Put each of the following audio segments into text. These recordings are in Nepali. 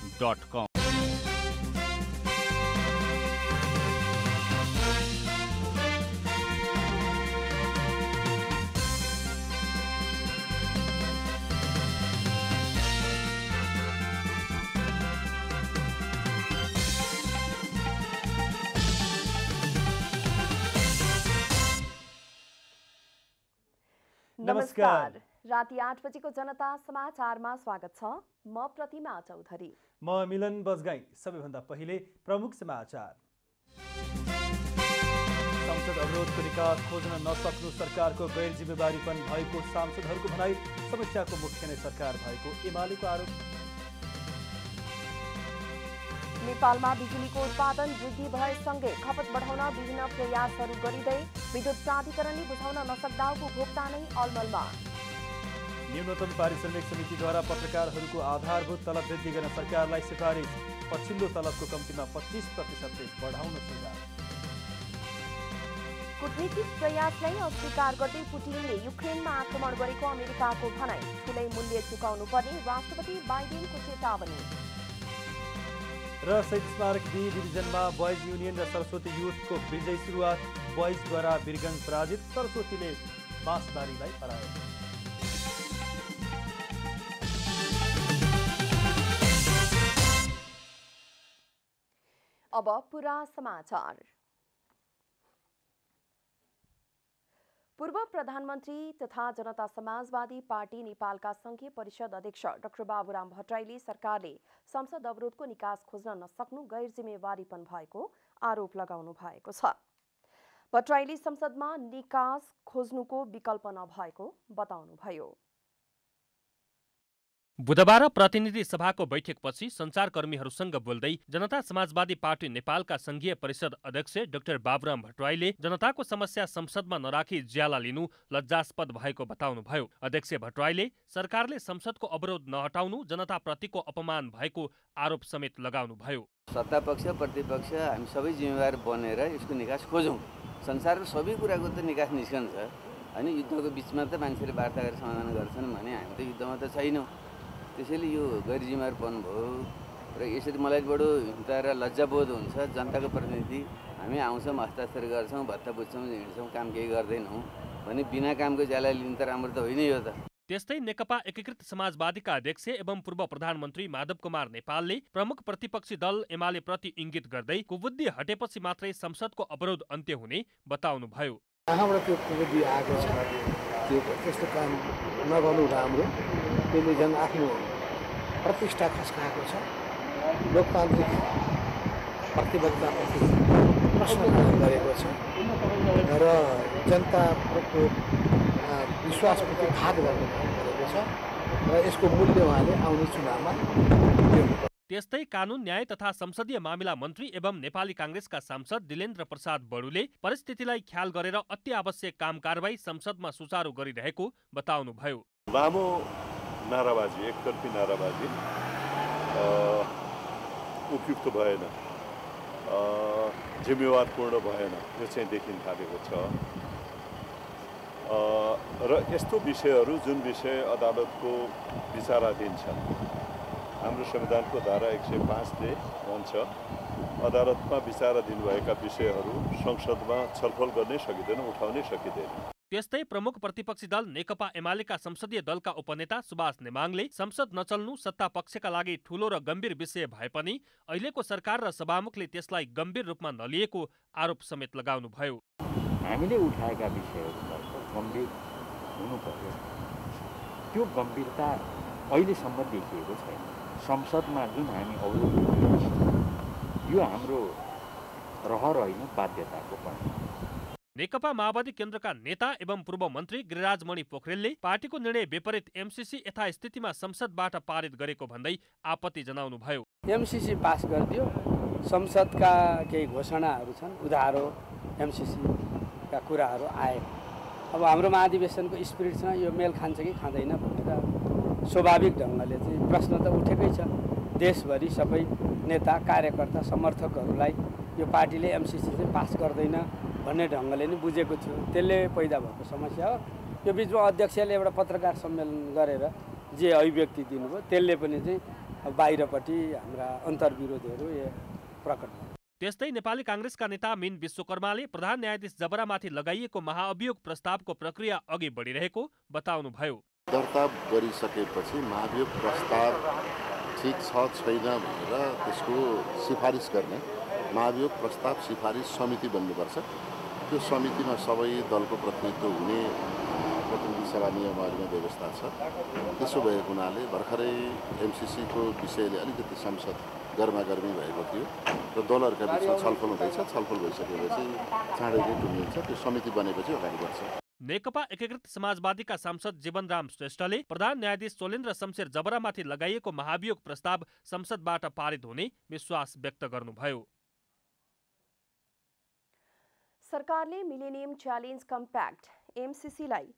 नेपालमा। नमस्कार, राति 8 बजेको जनता समाचारमा स्वागत छ। म प्रतिमा चौधरी। म मिलन बजगाई। सबैभन्दा पहिले प्रमुख समाचार। संसद अवरोधको निकास खोज्न नसक्नु सरकारको गैर जिम्मेवारीपन भएको सांसदहरूको भनाई। समस्याको मुख्य नै सरकार भएको एमालेको आरोप। नेपालमा बिजुलीको उत्पादन वृद्धि भएसँगै खपत बढाउन विभिन्न प्रयासहरू गरिँदै विद्युत प्राधिकरणले बुझाउन नसक्दाको उपभोक्ता नै अलमलमा। न्यूनतम पारिश्रमिक समितिद्वारा पत्रकारहरूको आधारभूत तलब वृद्धि गर्न सरकारलाई सिफारिस। पछिल्लो तलबको कम्तीमा 25% बढाउन सुझाव। कूटनीतिक प्रयासलाई अस्वीकार गर्दै पुटिनले युक्रेनमा आक्रमण गरेको अमेरिकाको भनाई। ठूलै मूल्य चुकाउनु पर्ने राष्ट्रपति बाइडेनको चेतावनी। र शहीद स्मारक बी डिभिजनमा बोइज युनियन र सरस्वती युथको विजयी सुरुवात। बोइजद्वारा वीरगञ्ज पराजित, सरस्वतीले बाँसबारीलाई हरायो। अब पूरा समाचार। पूर्व प्रधानमन्त्री तथा जनता समाजवादी पार्टी नेपालका संघीय परिषद अध्यक्ष डाक्टर बाबुराम भट्टराईले सरकारले संसद अवरोधको निकास खोज्न नसक्नु गैर जिम्मेवारीपन भएको आरोप लगाउनु भएको छ। भट्टराईले संसदमा निकास खोज्नुको विकल्प नभएको बताउनुभयो। बुधबार प्रतिनिधि सभाको बैठकपछि सञ्चारकर्मीहरूसँग बोल्दै जनता समाजवादी पार्टी नेपालका संघीय परिषद अध्यक्ष डाक्टर बाबुराम भट्टराईले जनताको समस्या संसदमा नराखी ज्याला लिनु लज्जास्पद भएको बताउनुभयो। अध्यक्ष भट्टराईले सरकारले संसदको अवरोध नहटाउनु जनताप्रतिको अपमान भएको आरोप समेत लगाउनुभयो। सत्तापक्ष प्रतिपक्ष हामी सबै जिम्मेवार बनेर यसको निकास खोजौँ। संसारको सबै कुराको त निकास निस्कन्छ हैन। युद्धको बिचमा त मान्छेले वार्ता गरेर समाधान गर्छन् भने हामी त युद्धमा त छैनौँ। त्यसैले यो गैर जिम्मेवारपन भयो र यसरी मलाई बडो हिंसा र लज्जाबोध हुन्छ। जनताको प्रतिनिधि हामी आउँछौँ, हस्ताक्षर गर्छौँ, भत्ता बुझ्छौँ, हिँड्छौँ, काम केही गर्दैनौँ भने बिना कामको ज्याला लिनु त राम्रो त होइन यो त। त्यस्तै नेकपा एकीकृत समाजवादीका अध्यक्ष एवं पूर्व प्रधानमन्त्री माधव कुमार नेपालले प्रमुख प्रतिपक्षी दल एमाले प्रति इङ्गित गर्दै कुबुद्धि हटेपछि मात्रै संसदको अवरोध अन्त्य हुने बताउनुभयो। कहाँबाट त्यो कुबुद्धि आएको छ, त्यो त्यस्तो काम नगर्नु राम्रो। त्यसले झन् आफ्नो प्रतिष्ठा खस्काएको छ। लोकतान्त्रिक प्रतिबद्धताप्रति प्रश्न गरेको छ र जनताको विश्वासप्रति घात गर्ने काम गरेको छ र यसको मूल्य उहाँले आउने चुनावमा दिनु। त्यस्तै कानुन न्याय तथा संसदीय मामिला मन्त्री एवं नेपाली काङ्ग्रेसका सांसद दिलेन्द्र प्रसाद बडुले परिस्थितिलाई ख्याल गरेर अति आवश्यक काम कारबाही संसदमा सुचारू गरिरहेको बताउनुभयो। लामो नाराबाजी, एकतर्फी नाराबाजी उपयुक्त भएन, जिम्मेवारपूर्ण भएन, यो चाहिँ देखिन थालेको छ। र यस्तो विषयहरू जुन विषय अदालतको विचाराधीन छन्, हाम्रो संविधानको धारा 105ले भन्छ अदालतमा विचाराधीन भएका विषयहरू संसदमा छलफल गर्नै सकिँदैन, उठाउनै सकिँदैन। त्यस्तै प्रमुख प्रतिपक्षी दल नेकपा एमालेका संसदीय दलका उपनेता सुभाष नेमाङले संसद नचल्नु सत्ता पक्षका लागि ठूलो र गम्भीर विषय भए पनि अहिलेको सरकार र सभामुखले त्यसलाई गम्भीर रूपमा नलिएको आरोप समेत लगाउनुभयो। हामीले उठाएका विषयहरू गम्भीर हुनु पर्यो। त्यो गम्भीरता अहिलेसम्म देखिएको छैन। संसदमा जुन हामी अवरोध यो हाम्रो रहर होइन, बाध्यताको पनि। नेकपा माओवादी केन्द्रका नेता एवं पूर्व मन्त्री गिरिराजमणि पोखरेलले पार्टीको निर्णय विपरीत एमसीसी यथास्थितिमा संसदबाट पारित गरेको भन्दै आपत्ति जनाउनुभयो। एमसीसी पास गरिदियो, संसदका केही घोषणाहरू छन्, उधारो एमसीसीका कुराहरू आए। अब हाम्रो महाधिवेशनको स्पिरिटसँग यो मेल खान्छ कि खाँदैन भनेर स्वाभाविक ढङ्गले चाहिँ प्रश्न त उठेकै छ। देशभरि सबै नेता कार्यकर्ता समर्थकहरूलाई यो पार्टीले एमसीसी चाहिँ पास गर्दैन भन्ने ढङ्गले नै बुझेको थियो। त्यसले पैदा भएको समस्या हो। यो बिचमा अध्यक्षले एउटा पत्रकार सम्मेलन गरेर जे अभिव्यक्ति दिनुभयो त्यसले पनि चाहिँ बाहिरपट्टि हाम्रा अन्तर्विरोधीहरू प्रकट भए। त्यस्तै नेपाली काङ्ग्रेसका नेता मीन विश्वकर्माले प्रधान न्यायाधीश जबरामाथि लगाइएको महाअभियोग प्रस्तावको प्रक्रिया अघि बढिरहेको बताउनुभयो। दर्ता गरिसकेपछि महाभियोग प्रस्ताव ठिक छ छैन भनेर त्यसको सिफारिस गर्ने महाभियोग प्रस्ताव सिफारिस समिति बन्नुपर्छ। त्यो समितिमा सबै दलको प्रतिनिधित्व हुने प्रतिनिधि सभा नियमावलीमा व्यवस्था छ। त्यसो भएको हुनाले भर्खरै एमसिसीको विषयले अलिकति संसद गर्मागर्मी भएको थियो र दलहरूका बिचमा छलफल हुँदैछ। छलफल भइसकेपछि चाँडै नै टुङ्गिन्छ। त्यो समिति बनेपछि अगाडि बढ्छ। नेकपा एकीकृत समाजवादीका सांसद जीवनराम श्रेष्ठले प्रधान न्यायाधीश सोलेन्द्र शमशेर जबरामाथि लगाइएको महाभियोग प्रस्ताव संसदबाट पारित हुने विश्वास व्यक्त गर्नुभयो। सरकारले मिलेनियम च्यालेन्ज कम्प्याक्ट एमसिसीलाई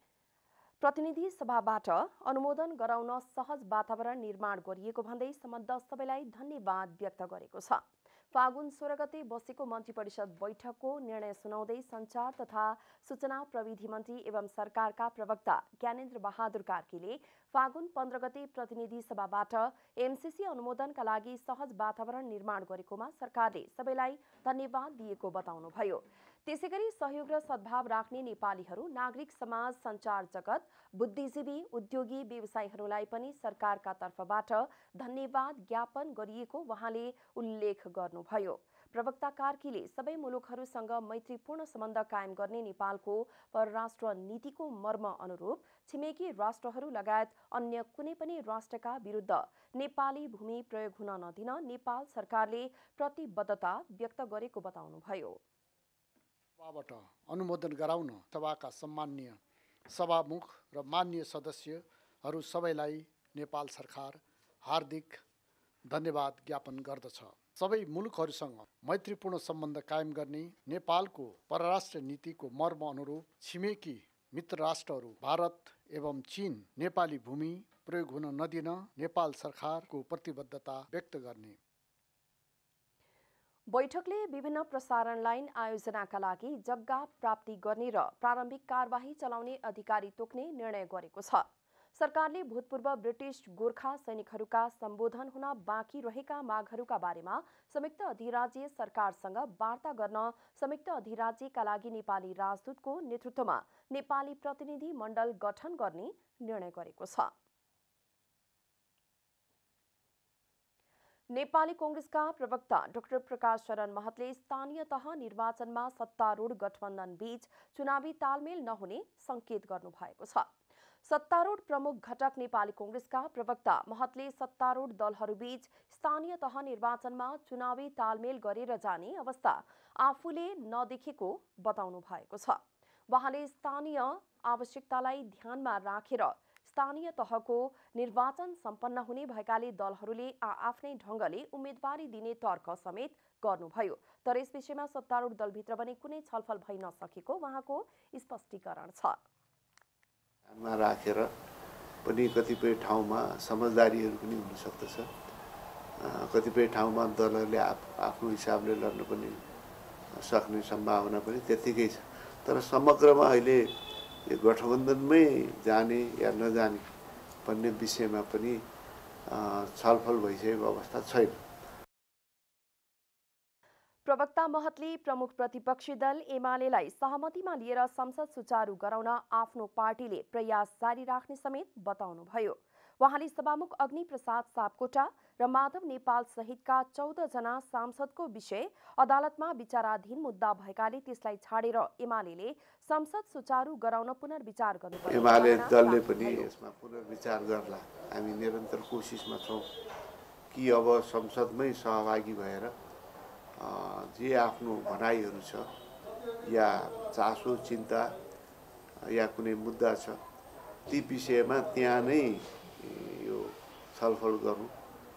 प्रतिनिधि सभाबाट अनुमोदन गराउन सहज वातावरण निर्माण गरिएको भन्दै सम्बद्ध सबैलाई धन्यवाद व्यक्त गरेको छ। फागुन 16 गते बसेको मन्त्री परिषद बैठकको निर्णय सुनाउँदै सञ्चार तथा सूचना प्रविधि मन्त्री एवं सरकारका प्रवक्ता ज्ञानेन्द्र बहादुर कार्कीले फागुन 15 गते प्रतिनिधि सभाबाट एमसिसी अनुमोदनका लागि सहज वातावरण निर्माण गरेकोमा सरकारले सबैलाई धन्यवाद दिएको बताउनुभयो। त्यसैगरी सहयोग र सद्भाव राख्ने नेपालीहरू, नागरिक समाज, सञ्चार जगत, बुद्धिजीवी, उद्योगी, व्यवसायीहरूलाई पनि सरकारका तर्फबाट धन्यवाद ज्ञापन गरिएको उहाँले उल्लेख गर्नुभयो। प्रवक्ता कार्कीले सबै मुलुकहरूसँग मैत्रीपूर्ण सम्बन्ध कायम गर्ने नेपालको परराष्ट्र नीतिको मर्म अनुरूप छिमेकी राष्ट्रहरू लगायत अन्य कुनै पनि राष्ट्रका विरुद्ध नेपाली भूमि प्रयोग हुन नदिन नेपाल सरकारले प्रतिबद्धता व्यक्त गरेको बताउनुभयो। सभाबाट अनुमोदन गराउन सभाका सम्माननीय सभामुख र माननीय सदस्यहरू सबैलाई नेपाल सरकार हार्दिक धन्यवाद ज्ञापन गर्दछ। सबै मुलुकहरूसँग मैत्रीपूर्ण सम्बन्ध कायम गर्ने नेपालको परराष्ट्र नीतिको मर्म अनुरूप छिमेकी मित्र राष्ट्रहरू भारत एवं चीन नेपाली भूमि प्रयोग हुन नदिन नेपाल सरकारको प्रतिबद्धता व्यक्त गर्ने। बैठकले विभिन्न प्रसारण लाइन आयोजनाका लागि जग्गा प्राप्ति गर्ने र प्रारम्भिक कार्यवाही चलाउने अधिकारी तोक्ने निर्णय गरेको छ। सरकारले भूतपूर्व ब्रिटिश गोर्खा सैनिकहरूका सम्बोधन हुन बाँकी रहेका मागहरूका बारेमा संयुक्त अधिराज्य सरकारसँग वार्ता गर्न संयुक्त अधिराज्यका लागि नेपाली राजदूतको नेतृत्वमा नेपाली प्रतिनिधि मण्डल गठन गर्ने निर्णय गरेको छ। नेपाली कांग्रेसका प्रवक्ता डाक्टर प्रकाश शरण महतले स्थानीय तह निर्वाचनमा सत्तारूढ गठबन्धन बीच चुनावी तालमेल नहुने संकेत गर्नुभएको छ। सत्तारूढ प्रमुख घटक नेपाली कांग्रेसका प्रवक्ता महतले सत्तारूढ दलहरूबीच स्थानीय तह निर्वाचनमा चुनावी तालमेल गरेर जाने अवस्था आफूले नदेखेको बताउनु भएको छ। उहाँले स्थानीय आवश्यकतालाई ध्यानमा राखेर स्थानीय तहको निर्वाचन सम्पन्न हुने भएकाले दलहरूले आफ्नै ढंगले उम्मेदवारी दिने तर्क समेत गर्नुभयो। तर यस विषयमा सत्तारूढ दलभित्र पनि कुनै छलफल भइ नसकेको उहाँको स्पष्टीकरण छ। ध्यानमा राखेर पनि कतिपय ठाउँमा समझदारीहरू पनि हुन सक्दछ। कतिपय ठाउँमा दलहरूले आफ्नो हिसाबले लड्न पनि सक्ने सम्भावना पनि त्यतिकै छ। तर समग्रमा अहिले यो गठबन्धनमै जाने या नजाने भन्ने विषयमा पनि छलफल भइसकेको अवस्था छैन। प्रवक्ता महतले प्रमुख प्रतिपक्षी दल एमालेलाई सहमतिमा लिएर संसद सुचारू गराउन आफ्नो पार्टीले प्रयास जारी राख्ने समेत बताउनुभयो। उहाँले सभामुख अग्नि प्रसाद सापकोटा र माधव नेपाल सहितका 14 जना सांसदको विषय अदालतमा विचाराधीन मुद्दा भएकाले त्यसलाई छाडेर एमालेले संसद सुचारू गराउन पुनर्विचार गर्नुपर्छ। एमाले दलले पनि यसमा पुनर्विचार गर्ला। हामी निरन्तर कोसिसमा छौँ कि अब संसदमै सहभागी भएर जे आफ्नो भनाइहरू छ या चासो चिन्ता या कुनै मुद्दा छ ती विषयमा त्यहाँ नै यो छलफल गरौँ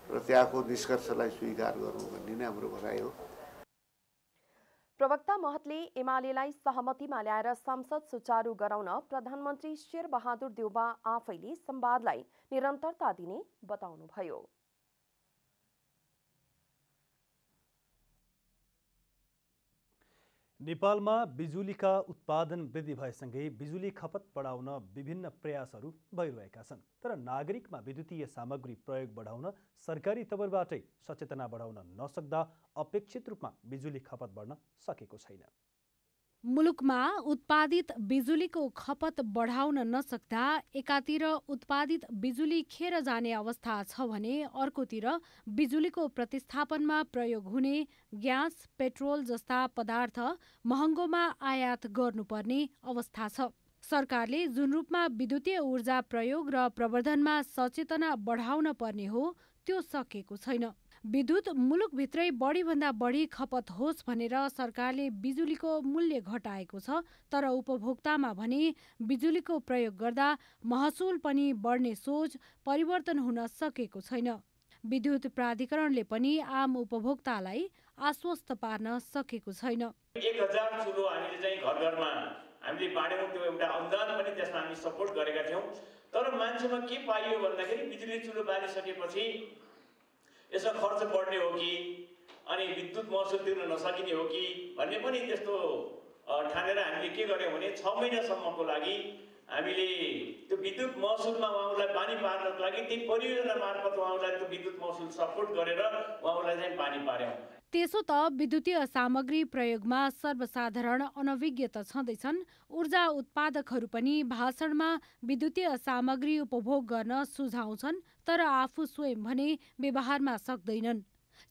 र त्यहाँको निष्कर्षलाई स्वीकार गरौँ भन्ने नै हाम्रो भनाइ हो। प्रवक्ता महतले एमालेलाई सहमतिमा ल्याएर संसद सुचारू गराउन प्रधानमन्त्री शेरबहादुर देउबा आफैले संवादलाई निरन्तरता दिने बताउनुभयो। नेपालमा बिजुलीका उत्पादन वृद्धि भएसँगै बिजुली खपत बढाउन विभिन्न प्रयासहरू भइरहेका छन्। तर नागरिकमा विद्युतीय सामग्री प्रयोग बढाउन सरकारी तवरबाटै सचेतना बढाउन नसक्दा अपेक्षित रूपमा बिजुली खपत बढ्न सकेको छैन। मुलुकमा उत्पादित बिजुलीको खपत बढाउन नसक्दा एकातिर उत्पादित बिजुली खेर जाने अवस्था छ भने अर्कोतिर बिजुलीको प्रतिस्थापनमा प्रयोग हुने ग्यास, पेट्रोल जस्ता पदार्थ महँगोमा आयात गर्नुपर्ने अवस्था छ। सरकारले जुन रूपमा विद्युतीय ऊर्जा प्रयोग र प्रवर्धनमा सचेतना बढाउन पर्ने हो त्यो सकेको छैन। विद्युत मुलुकभित्रै बढीभन्दा बढी खपत होस् भनेर सरकारले बिजुलीको मूल्य घटाएको छ, तर उपभोक्तामा भने बिजुलीको प्रयोग गर्दा महसुल पनि बढ्ने सोच परिवर्तन हुन सकेको छैन। विद्युत प्राधिकरणले पनि आम उपभोक्तालाई आश्वस्त पार्न सकेको छैन। 1000 चुलो हामीले चाहिँ घर घरमा हामीले बाँड्यौँ, त्यो एउटा अनुदान पनि त्यसमा हामी सपोर्ट गरेका थियौँ। तर मान्छेमा के पाइयो भन्दाखेरि बिजुली चुलो बालिसकेपछि यसमा खर्च बढ्ने हो कि अनि विद्युत महसुल तिर्न नसकिने हो कि भन्ने पनि त्यस्तो ठानेर हामीले के गर्यौँ भने 6 महिनासम्मको लागि हामीले त्यो विद्युत महसुलमा उहाँहरूलाई पानी पार्नको लागि त्यही परियोजना मार्फत उहाँहरूलाई त्यो विद्युत महसुल सपोर्ट गरेर उहाँहरूलाई चाहिँ पानी पार्यौँ। त्यसो त विद्युतीय सामग्री प्रयोगमा सर्वसाधारण अनभिज्ञ त छँदैछन्, ऊर्जा उत्पादकहरू पनि भाषणमा विद्युतीय सामग्री उपभोग गर्न सुझाउँछन्, तर आफू स्वयं भने व्यवहारमा सक्दैनन्,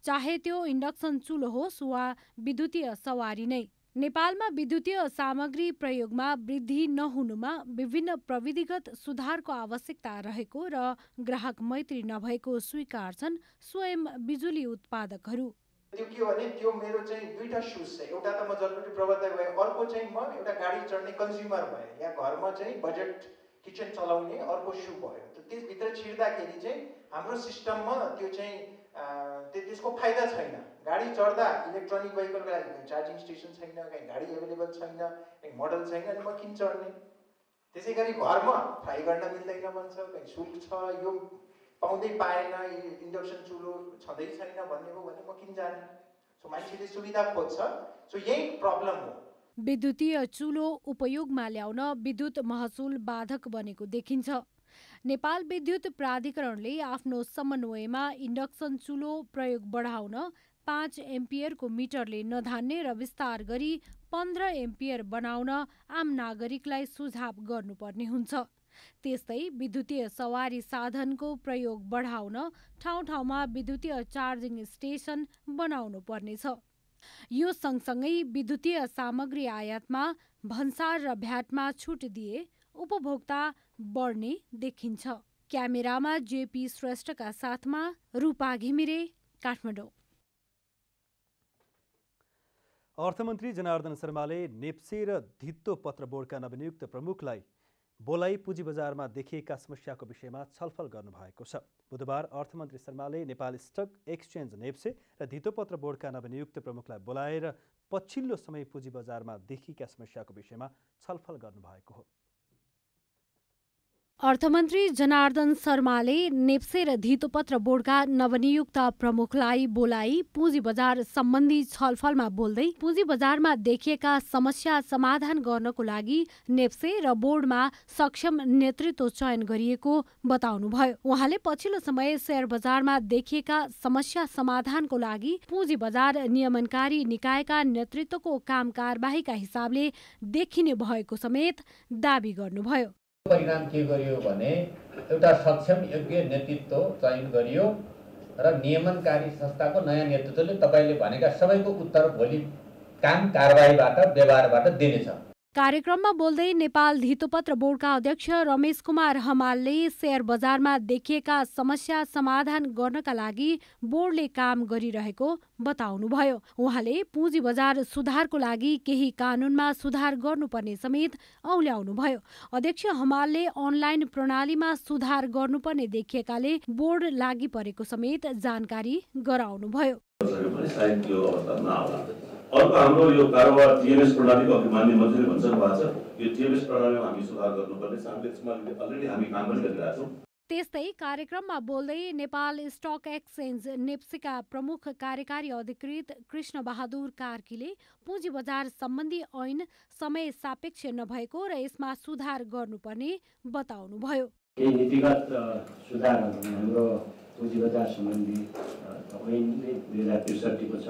चाहे त्यो इन्डक्सन चुलो होस् वा विद्युतीय सवारी नै। नेपालमा विद्युतीय सामग्री प्रयोगमा वृद्धि नहुनुमा विभिन्न प्रविधिगत सुधारको आवश्यकता रहेको र ग्राहक मैत्री नभएको स्वीकार छन् स्वयं बिजुली उत्पादकहरू। त्यो के भने त्यो मेरो चाहिँ दुईटा सुज छ, एउटा त म जलपाइगुडी प्रवर्तक भए, अर्को चाहिँ म एउटा गाडी चढ्ने कन्ज्युमर भए, या घरमा चाहिँ बजेट किचन चलाउने अर्को सु भयो। त्यसभित्र छिर्दाखेरि चाहिँ हाम्रो सिस्टममा त्यो चाहिँ त्यसको फाइदा छैन। गाडी चढ्दा इलेक्ट्रोनिक भेहिकलको लागि कहीँ चार्जिङ स्टेसन छैन, कहीँ गाडी एभाइलेबल छैन, कहीँ मोडल छैन, अनि म किन चढ्ने। त्यसै गरी घरमा फ्राई गर्न मिल्दैन भन्छ, कहीँ शुल्क छ, यो पाउँदै पाएन, इन्डक्सन चुलो छँदै छैन भन्ने हो भने म किन जाने। सो मान्छेले सुविधा खोज्छ, सो यही प्रब्लम हो। विद्युतीय चुलो उपयोगमा ल्याउन विद्युत महसुल बाधक बनेको देखिन्छ। नेपाल विद्युत प्राधिकरणले आफ्नो समन्वयमा इन्डक्सन चुलो प्रयोग बढाउन 5 एम्पियरको मिटरले नधान्ने र विस्तार गरी 15 एम्पियर बनाउन आम नागरिकलाई सुझाव गर्नुपर्ने हुन्छ। त्यस्तै विद्युतीय सवारी साधनको प्रयोग बढाउन ठाउँ ठाउँमा विद्युतीय चार्जिङ स्टेसन बनाउनु पर्नेछ। यो सँगसँगै विद्युतीय सामग्री आयातमा भन्सार र भ्याटमा छुट दिए उपभोक्ता बढ्ने देखिन्छ। क्यामेरामा जेपी श्रेष्ठका साथमा रूपा घिमिरे, काठमाडौँ। अर्थमन्त्री जनार्दन शर्माले नेप्से र धितो पत्र बोर्डका नवनियुक्त प्रमुखलाई बोलाइ पुँजी बजारमा देखिएका समस्याको विषयमा छलफल गर्नुभएको छ। बुधबार अर्थमन्त्री शर्माले नेपाल स्टक एक्सचेन्ज नेप्से र धितोपत्र बोर्डका नवनियुक्त प्रमुखलाई बोलाएर पछिल्लो समय पुँजी बजारमा देखिएका समस्याको विषयमा छलफल गर्नुभएको हो। अर्थमन्त्री जनार्दन शर्माले नेप्से र धितोपत्र बोर्डका नवनियुक्त प्रमुखलाई बोलाई पुँजी बजार सम्बन्धी छलफलमा बोल्दै पुँजी बजारमा देखिएका समस्या समाधान गर्नको लागि नेप्से र बोर्डमा सक्षम नेतृत्व चयन गरिएको बताउनुभयो। उहाँले पछिल्लो समय शेयर बजारमा देखिएका समस्या समाधानको लागि पुँजी बजार नियमनकारी निकायका नेतृत्वको काम कारबाहीका हिसाबले देखिने भएको समेत दाबी गर्नुभयो। परिणाम के गरियो भने एउटा सक्षम योग्य नेतृत्व चयन गरियो र नियमनकारी संस्थाको नयाँ नेतृत्वले तपाईले भनेका सबैको उत्तर भोलि काम कारबाहीबाट व्यवहारबाट दिनेछ। कार्यक्रममा बोल्दै नेपाल धितोपत्र बोर्डका अध्यक्ष रमेश कुमार हमालले शेयर बजारमा देखिएका समस्या समाधान गर्नका लागि बोर्डले काम गरिरहेको बताउनुभयो। उहाँले पुँजी बजार सुधारको लागि केही कानुनमा सुधार गर्नुपर्ने समेत औल्याउनुभयो। अध्यक्ष हमालले अनलाइन प्रणालीमा सुधार गर्नुपर्ने देखिएकाले बोर्ड लागि परेको समेत जानकारी गराउनुभयो। अर्को हाम्रो यो कारोबार टिएमएस प्रणालीको अघि मान्य मन्त्रीले भन्छन् भएको छ, यो टिएमएस प्रणालीमा हामी सुधार गर्नुपर्ने छ। त्यसमा अलरेडी हामी काम पनि गरिरहेका छौँ। त्यस्तै कार्यक्रममा बोल्दै नेपाल स्टक एक्सचेन्ज नेप्सेका प्रमुख कार्यकारी अधिकृत कृष्णबहादुर कार्कीले पुँजी बजार सम्बन्धी ऐन समय सापेक्ष नभएको र यसमा सुधार गर्नुपर्ने बताउनुभयो। केही नीतिगत सुधारहरू हाम्रो पुँजी बजार सम्बन्धी ऐनले 2063 को छ,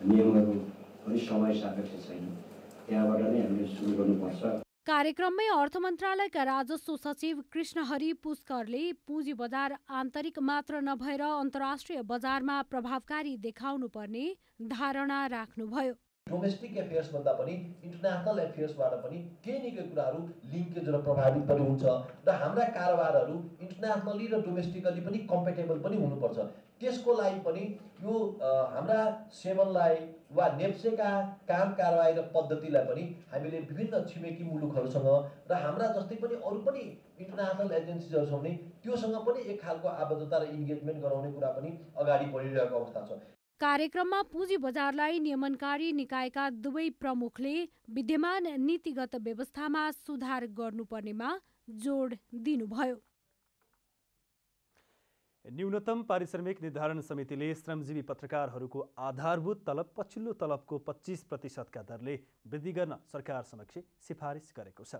नियमहरू पनि समय सापेक्ष छैन, त्यहाँबाट नै हामीले सुरु गर्नुपर्छ। कार्यक्रममै अर्थ मन्त्रालयका राजस्व सचिव कृष्णहरि पुष्करले पुँजी बजार आन्तरिक मात्र नभएर अन्तर्राष्ट्रिय बजारमा प्रभावकारी देखाउनुपर्ने धारणा राख्नुभयो। डोमेस्टिक एफेयर्स भन्दा पनि इन्टरनेसनल एफेयर्सबाट पनि केही न केही कुराहरू लिङ्केज र प्रभावित पनि हुन्छ र हाम्रा कारोबारहरू इन्टरनेसनली र डोमेस्टिकली पनि कम्पेटेबल पनि हुनुपर्छ। त्यसको लागि पनि यो हाम्रा सेवनलाई वा नेप्सेका काम कारबाही र पद्धतिलाई पनि हामीले विभिन्न छिमेकी मुलुकहरूसँग र हाम्रा जस्तै पनि अरू पनि इन्टरनेसनल एजेन्सीहरू छ भने त्योसँग पनि एक खालको आबद्धता र इन्गेजमेन्ट गराउने कुरा पनि अगाडि बढिरहेको अवस्था छ। कार्यक्रममा पुँजी बजारलाई नियमनकारी निकायका दुवै प्रमुखले विद्यमान नीतिगत व्यवस्थामा सुधार गर्नुपर्नेमा जोड दिनुभयो। न्यूनतम पारिश्रमिक निर्धारण समितिले श्रमजीवी पत्रकारहरूको आधारभूत तलब पछिल्लो तलबको 25% का दरले वृद्धि गर्न सरकार समक्ष सिफारिस गरेको छ।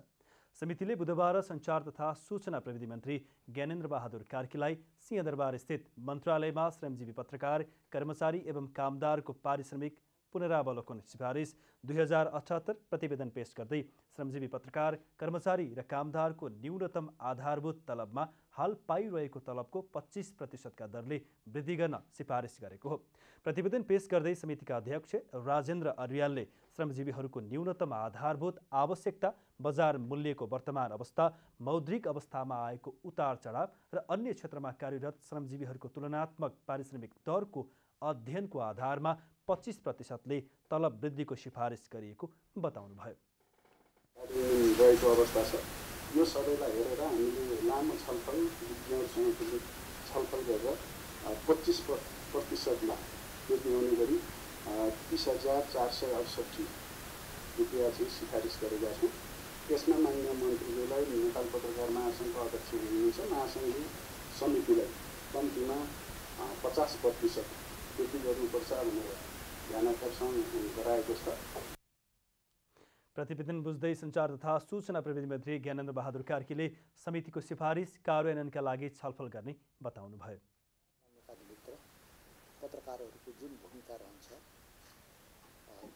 समितिले बुधबार सञ्चार तथा सूचना प्रविधि मन्त्री ज्ञानेन्द्र बहादुर कार्कीलाई सिंहदरबार स्थित मन्त्रालयमा श्रमजीवी पत्रकार, कर्मचारी एवं कामदारको पारिश्रमिक पुनरावलोकन सिफारिस 2078 प्रतिवेदन पेश गर्दै श्रमजीवी पत्रकार, कर्मचारी र कामदारको न्यूनतम आधारभूत तलबमा हाल पाइरहेको तलबको 25% का दरले वृद्धि गर्न सिफारिस गरेको हो। प्रतिवेदन पेश गर्दै समितिका अध्यक्ष राजेन्द्र अर्यालले श्रमजीवीहरूको न्यूनतम आधारभूत आवश्यकता, बजार मूल्यको वर्तमान अवस्था, मौद्रिक अवस्थामा आएको उतार चढाव र अन्य क्षेत्रमा कार्यरत श्रमजीवीहरूको तुलनात्मक पारिश्रमिक दरको अध्ययनको आधारमा 25%ले तलब वृद्धिको सिफारिस गरिएको बताउनुभयो। रहेको अवस्था छ, यो सबैलाई हेरेर हामीले लामो छलफल विज्ञहरूसँग छलफल गरेर 25%मा वृद्धि हुने गरी 30,468 रुपियाँ चाहिँ सिफारिस गरेका छौँ। यसमा माननीय मन्त्रीज्यूलाई नेपाल पत्रकार महासङ्घको अध्यक्ष हुनुहुन्छ, महासङ्घले समितिलाई कम्तीमा 50% वृद्धि गर्नुपर्छ भनेर ध्यान आकर्षण गराएको छ। प्रतिवेदन बुझ्दै सञ्चार तथा सूचना प्रविधि मन्त्री ज्ञानेन्द्र बहादुर कार्कीले समितिको सिफारिस कार्यान्वयनका लागि छलफल गर्ने बताउनुभयो। पत्रकारहरूको जुन भूमिका रहन्छ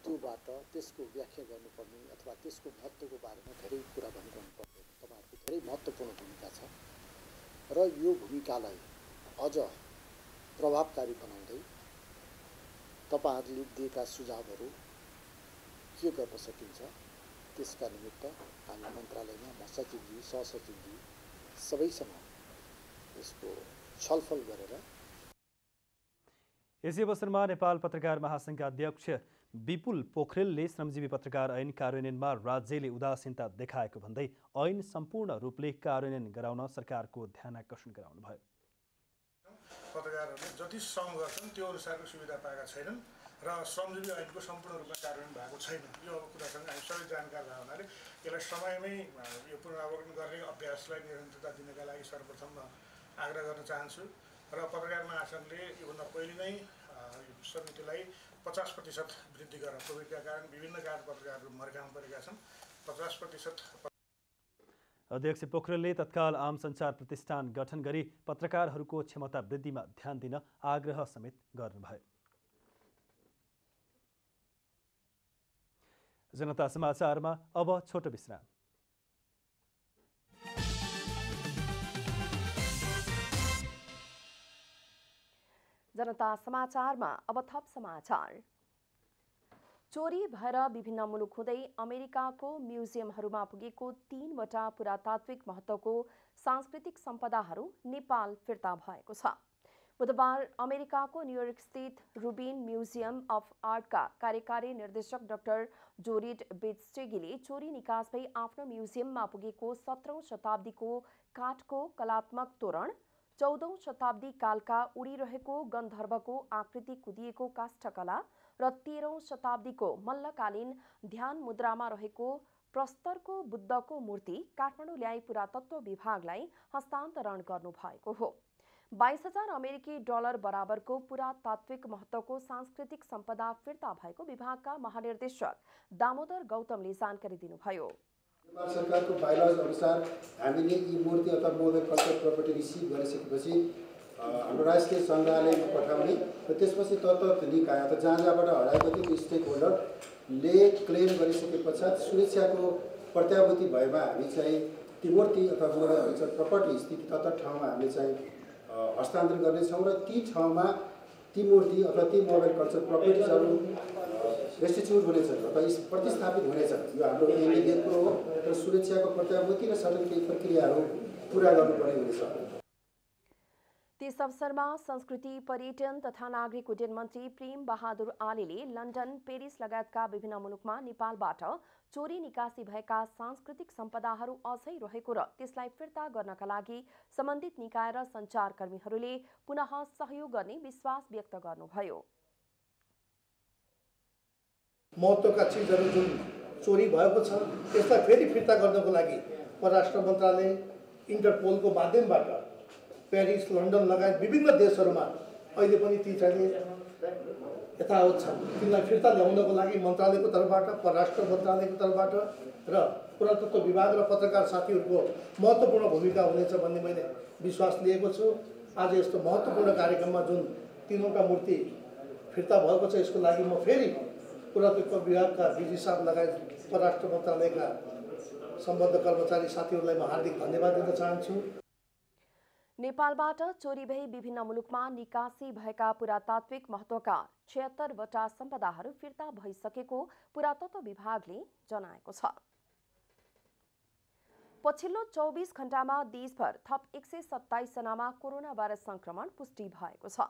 त्योबाट त्यसको व्याख्या गर्नुपर्ने अथवा त्यसको महत्त्वको बारेमा धेरै कुरा भनिरहनु पर्दैन। तपाईँहरूको धेरै महत्त्वपूर्ण भूमिका छ र यो भूमिकालाई अझ प्रभावकारी बनाउँदै तपाईँहरूले दिएका सुझावहरू के गर्न सकिन्छ त्यसका निमित्त हामी मन्त्रालयमा म सचिवजी, सहसचिवजी सबैसँग यसको छलफल गरेर। यसै अवसरमा नेपाल पत्रकार महासङ्घका अध्यक्ष विपुल पोखरेलले श्रमजीवी पत्रकार ऐन कार्यान्वयनमा राज्यले उदासीनता देखाएको भन्दै ऐन सम्पूर्ण रूपले कार्यान्वयन गराउन सरकारको ध्यान आकर्षण गराउनुभयो। पत्रकारहरूले जति श्रम गर्छन् त्यो अनुसारको सुविधा पाएका छैनन् र श्रमजीवी ऐनको सम्पूर्ण रूपमा कार्यान्वयन भएको छैन। यो कुरासँग हामी सबै जानकार भए हुनाले यसलाई समयमै यो पुनरावलोकन गर्ने अभ्यासलाई निरन्तरता दिनका लागि सर्वप्रथम आग्रह गर्न चाहन्छु र पत्रकार महासङ्घले योभन्दा पहिले नै समितिलाई 50% वृद्धि गर्न, कोभिडका कारण विभिन्न कारण पत्रकारहरू मर्कामा परेका छन्, 50%। अध्यक्ष पोखरेलले तत्काल आम सञ्चार प्रतिष्ठान गठन गरी पत्रकारहरूको क्षमता वृद्धिमा ध्यान दिन आग्रह समेत गर्नुभयो। जनता समाचारमा अब छोटो विश्राम। जनता समाचारमा अब थप समाचार। चोरी भएर विभिन्न मुलुक हुँदै अमेरिकाको म्युजियमहरूमा पुगेको 3वटा पुरातात्विक महत्त्वको सांस्कृतिक सम्पदाहरू नेपाल फिर्ता भएको छ। बुधबार अमेरिकाको न्युयोर्क स्थित रुबिन म्युजियम अफ आर्टका कार्यकारी निर्देशक डाक्टर जोरिड बेट्स्टेगीले चोरी निकास भई आफ्नो म्युजियममा पुगेको 17औं शताब्दीको काठको कलात्मक तोरण, 14औं शताब्दी कालका उडिरहेको गन्धर्वको आकृति कुदिएको काष्ठकला र 13औं शताब्दीको मल्लकालीन ध्यान मुद्रामा रहेको प्रस्तरको बुद्धको मूर्ति काठमाडौँ ल्याई पुरातत्व विभागलाई हस्तान्तरण गर्नुभएको हो। 22,000 अमेरिकी डलर बराबरको पुरातात्विक महत्त्वको सांस्कृतिक सम्पदा फिर्ता भएको विभागका महानिर्देशक दामोदर गौतमले जानकारी दिनुभयो। नेपाल सरकारको बाइलज अनुसार हामीले यी मूर्ति अथवा मोबाइल कल्चर प्रपर्टी रिसिभ गरिसकेपछि हाम्रो राष्ट्रिय सङ्ग्रहालयमा पठाउने र त्यसपछि तत्त निकाय अथवा जहाँ जहाँबाट हराएको थियो त्यो स्टेक होल्डरले क्लेम गरिसके पश्चात सुरक्षाको प्रत्याभूति भएमा हामी चाहिँ ती मूर्ति अथवा मोबाइल कल्चर प्रपर्टी स्थित तत्त ठाउँमा हामीले चाहिँ हस्तान्तरण गर्नेछौँ र ती ठाउँमा ती मूर्ति अथवा ती मोबाइल कल्चर प्रपर्टिजहरू रेस्टिट्युट हुनेछन् अथवा प्रतिस्थापित हुनेछन्। यो हाम्रो ऐनगत कुरो हो र सुरक्षाको प्रत्याभूति र सटल केही प्रक्रियाहरू पुरा गर्नुपर्ने हुनेछ। त्यस अवसरमा संस्कृति पर्यटन तथा नागरिक उड्डयन मन्त्री प्रेम बहादुर आलेले लन्डन पेरिस लगायतका विभिन्न मुलुकमा नेपालबाट चोरी निकासी भएका सांस्कृतिक सम्पदाहरू अझै रहेको र त्यसलाई फिर्ता गर्नका लागि सम्बन्धित निकाय र सञ्चारकर्मीहरूले पुनः सहयोग गर्ने विश्वास व्यक्त गर्नुभयो। महत्त्वका चिजहरू जुन चोरी भएको छ त्यसलाई फेरि फिर्ता गर्नको लागि परराष्ट्र मन्त्रालय इन्टरपोलको माध्यमबाट पेरिस लन्डन लगायत विभिन्न देशहरूमा अहिले पनि ती चाहिँ यथावत छन्। तिनलाई फिर्ता ल्याउनको लागि मन्त्रालयको तर्फबाट परराष्ट्र मन्त्रालयको तर्फबाट र पुरातत्व विभाग र पत्रकार साथीहरूको महत्त्वपूर्ण भूमिका हुनेछ भन्ने मैले विश्वास लिएको छु। आज यस्तो महत्त्वपूर्ण कार्यक्रममा जुन तीनवटा मूर्ति फिर्ता भएको छ यसको लागि म फेरि पुरातत्व विभागका डिजी साहब लगायत परराष्ट्र मन्त्रालयका सम्बद्ध कर्मचारी साथीहरूलाई म हार्दिक धन्यवाद दिन चाहन्छु। नेपालबाट चोरी भई विभिन्न मुलुकमा निकासी भएका पुरातात्विक महत्त्वका 76 वटा सम्पदाहरू फिर्ता भइसकेको पुरातत्व विभागले जनाएको छ। पछिल्लो 24 घण्टामा देशभर थप 127 जनामा कोरोना भाइरस संक्रमण पुष्टि भएको छ।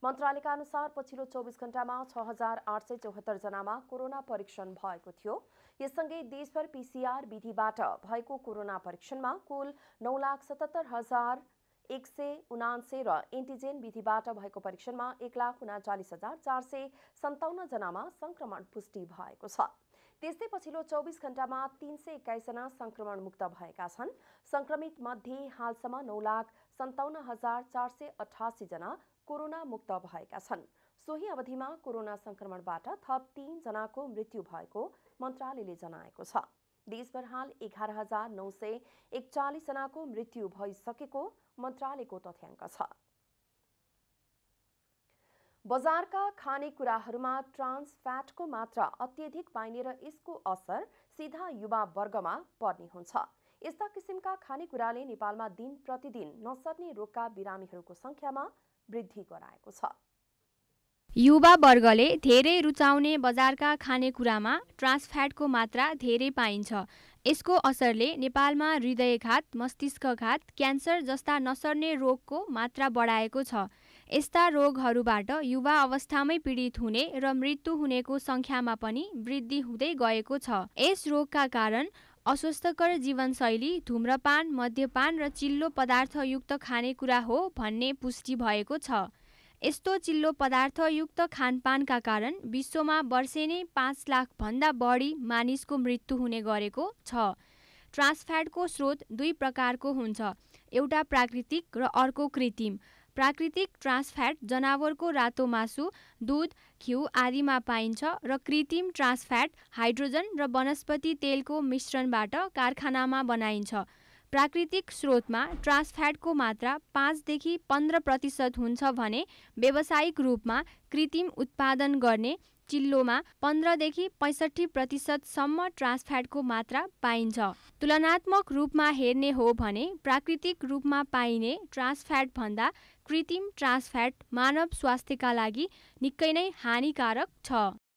मन्त्रालयका अनुसार पछिल्लो 24 घण्टामा 6,874 जनामा कोरोना परीक्षण भएको थियो। यससँगै देशभर पीसीआर विधिबाट भएको कोरोना परीक्षणमा कुल 9,77,179 र एन्टिजेन विधिबाट भएको परीक्षणमा 1,39,457 जनामा संक्रमण पुष्टि भएको छ। त्यस्तै पछिल्लो 24 घण्टामा 321 जना संक्रमण मुक्त भएका छन्। संक्रमित मध्ये हालसम्म 9,57,488 जना कोरोना मुक्त भएका छन्। सोही अवधिमा कोरोना संक्रमणबाट थप 3 जनाको मृत्यु भएको मन्त्रालयले जनाएको छ। देशभर हाल 11,941 जनाको मृत्यु भइसकेको मन्त्रालयको तथ्याङ्क छ। बजारका खानेकुराहरूमा ट्रान्स फ्याटको मात्रा अत्यधिक पाइने र यसको असर सीधा युवा वर्गमा पर्ने हुन्छ। यस्ता किसिमका खानेकुराले नेपालमा दिन प्रतिदिन नसर्ने रोगका बिरामीहरूको संख्यामा वृद्धि गराएको छ। युवा वर्गले धेरै रुचाउने बजारका खानेकुरामा ट्रान्स फ्याटको मात्रा धेरै पाइन्छ। यसको असरले नेपालमा हृदयघात, मस्तिष्कघात, क्यान्सर जस्ता नसर्ने रोगको मात्रा बढाएको छ। यस्ता रोगहरूबाट युवा अवस्थामै पीडित हुने र मृत्यु हुनेको संख्यामा पनि वृद्धि हुँदै गएको छ। यस रोगका कारण अस्वस्थकर जीवनशैली, धूम्रपान, मद्यपान र चिल्लो पदार्थयुक्त खानेकुरा हो भन्ने पुष्टि भएको छ। यस्तो चिल्लो पदार्थयुक्त खानपानका कारण विश्वमा वर्षेनी 5 लाख भन्दा बढी मानिसको मृत्यु हुने गरेको छ। ट्रान्स फ्याटको स्रोत 2 प्रकारको हुन्छ, एउटा प्राकृतिक र अर्को कृत्रिम। प्राकृतिक ट्रान्स फ्याट जनावरको रातो मासु, दूध, घिउ आदिमा पाइन्छ र कृत्रिम ट्रान्स फ्याट हाइड्रोजन र वनस्पति तेलको मिश्रणबाट कारखानामा बनाइन्छ। प्राकृतिक स्रोतमा ट्रान्स फ्याटको मात्रा 5देखि 15% हुन्छ भने व्यावसायिक रूपमा कृत्रिम उत्पादन गर्ने चिल्लोमा 15देखि 65% सम्म ट्रान्स फ्याटको मात्रा पाइन्छ। तुलनात्मक रूपमा हेर्ने हो भने प्राकृतिक रूपमा पाइने ट्रान्स फ्याट भन्दा कृत्रिम ट्रान्स फ्याट मानव स्वास्थ्यका लागि निकै नै हानिकारक छ।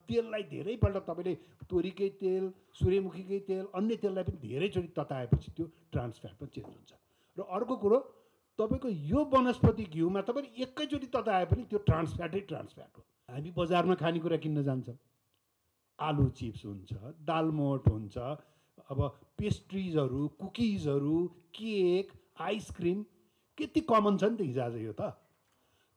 तेललाई धेरैपल्ट तपाईँले तोरीकै तेल, सूर्यमुखीकै तेल, अन्य तेललाई पनि धेरैचोटि तताएपछि त्यो ट्रान्स फ्याट पनि चेन्ज हुन्छ। र अर्को कुरो तपाईँको यो वनस्पति घिउमा तपाईँले एकैचोटि तताए पनि त्यो ट्रान्स फ्याटै ट्रान्स फ्याट हो। हामी बजारमा खानेकुरा किन्न जान्छौँ, आलु चिप्स हुन्छ, दालमोट हुन्छ, अब पेस्ट्रिजहरू, कुकिजहरू, केक, आइसक्रिम कति कमन छ नि त हिजोआज यो त।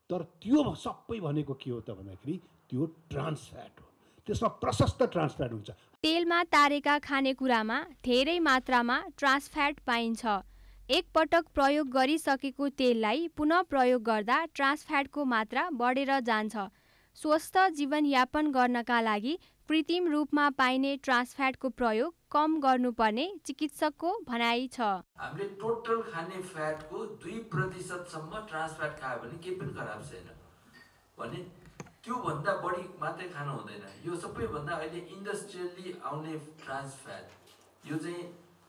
तर त्यो सबै भनेको के हो त भन्दाखेरि त्यो ट्रान्स फ्याट हो। त्यसमा प्रशस्त ट्रान्स फ्याट हुन्छ। तेलमा तारेका खानेकुरामा धेरै मात्रामा ट्रान्स फ्याट पाइन्छ। एक पटक प्रयोग गरिसकेको तेललाई पुनः प्रयोग गर्दा ट्रान्स फ्याटको मात्रा बढेर जान्छ। स्वस्थ जीवनयापन गर्नका लागि कृत्रिम रूपमा पाइने ट्रान्स फ्याटको प्रयोग कम गर्नुपर्ने चिकित्सकको भनाइ छ। हामीले टोटल खाने फ्याटको 2% ट्रान्स फ्याट खायो भने केही पनि खराब छैन भने त्यो भन्दा बढी मात्रै खानु हुँदैन। यो सबैभन्दा अहिले इन्डस्ट्रियली आउने ट्रान्स फ्याट यो चाहिँ